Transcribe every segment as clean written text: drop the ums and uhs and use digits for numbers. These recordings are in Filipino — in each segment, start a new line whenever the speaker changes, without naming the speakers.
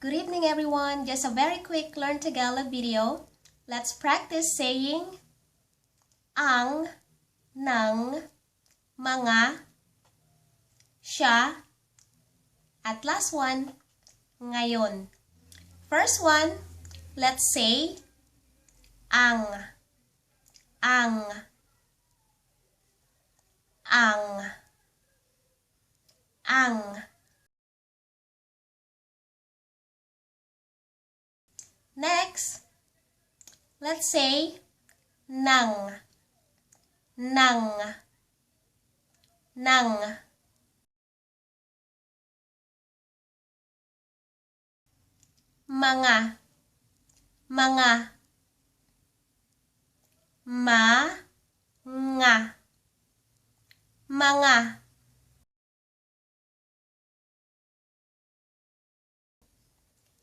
Good evening everyone. Just a very quick Learn Tagalog video. Let's practice saying ang, ng, mga, siya, at last one, ngayon. First one, let's say ang, ang, ang, ang. Next, let's say nang, nang, nang. Mga, mga, nga, mga.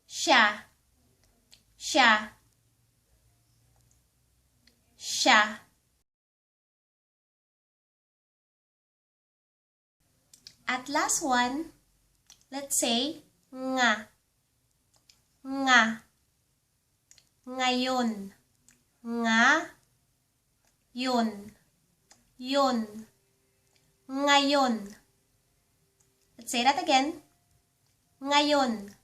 Siya, siya, siya. At last one, let's say nga, nga, ngayon, nga, yun, yun, ngayon. Let's say that again. Ngayon,